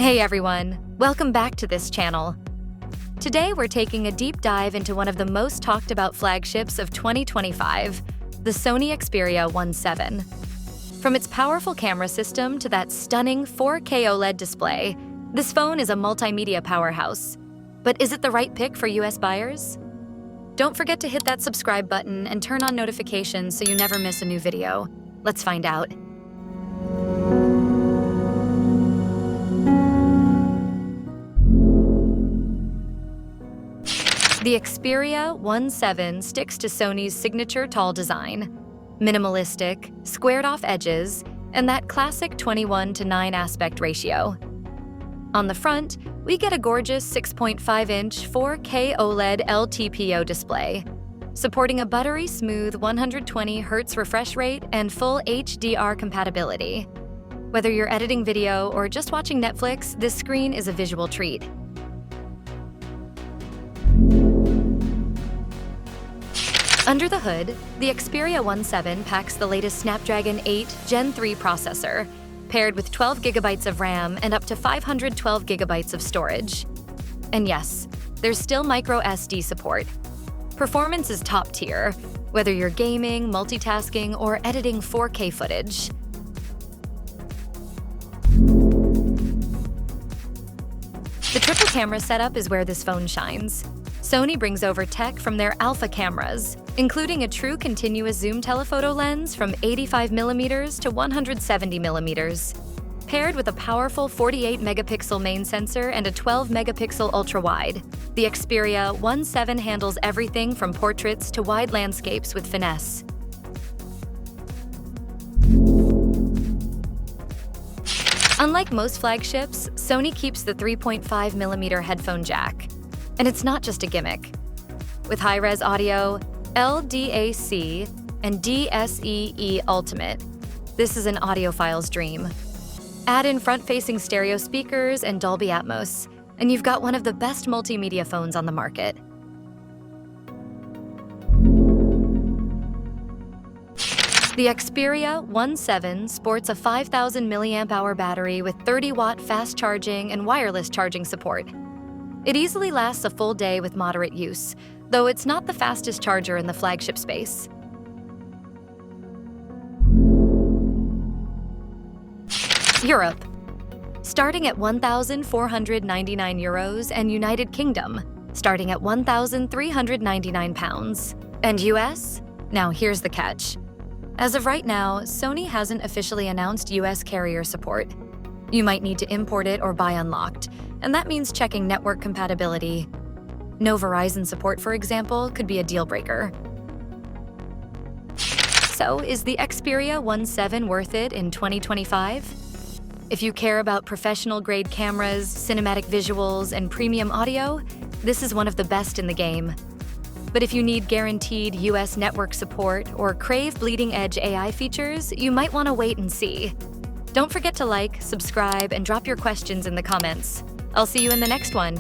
Hey everyone, welcome back to this channel. Today we're taking a deep dive into one of the most talked about flagships of 2025, the Sony Xperia VII. From its powerful camera system to that stunning 4K OLED display, this phone is a multimedia powerhouse. But is it the right pick for US buyers? Don't forget to hit that subscribe button and turn on notifications so you never miss a new video. Let's find out. The Xperia VII sticks to Sony's signature tall design. Minimalistic, squared-off edges, and that classic 21:9 aspect ratio. On the front, we get a gorgeous 6.5-inch 4K OLED LTPO display, supporting a buttery smooth 120 Hz refresh rate and full HDR compatibility. Whether you're editing video or just watching Netflix, this screen is a visual treat. Under the hood, the Xperia VII packs the latest Snapdragon 8 Gen 3 processor, paired with 12 GB of RAM and up to 512 GB of storage. And yes, there's still micro SD support. Performance is top tier, whether you're gaming, multitasking, or editing 4K footage. The triple camera setup is where this phone shines. Sony brings over tech from their alpha cameras, including a true continuous zoom telephoto lens from 85mm to 170mm. Paired with a powerful 48-megapixel main sensor and a 12-megapixel ultra-wide, the Xperia VII handles everything from portraits to wide landscapes with finesse. Unlike most flagships, Sony keeps the 3.5mm headphone jack. And it's not just a gimmick. With high-res audio, LDAC, and DSEE Ultimate, this is an audiophile's dream. Add in front-facing stereo speakers and Dolby Atmos, and you've got one of the best multimedia phones on the market. The Xperia VII sports a 5,000 mAh battery with 30-watt fast charging and wireless charging support. It easily lasts a full day with moderate use, though it's not the fastest charger in the flagship space. Europe. Starting at €1,499 and United Kingdom, starting at £1,399. And US? Now here's the catch. As of right now, Sony hasn't officially announced US carrier support. You might need to import it or buy unlocked, and that means checking network compatibility. No Verizon support, for example, could be a deal breaker. So, is the Xperia VII worth it in 2025? If you care about professional-grade cameras, cinematic visuals, and premium audio, this is one of the best in the game. But if you need guaranteed US network support or crave bleeding-edge AI features, you might want to wait and see. Don't forget to like, subscribe, and drop your questions in the comments. I'll see you in the next one.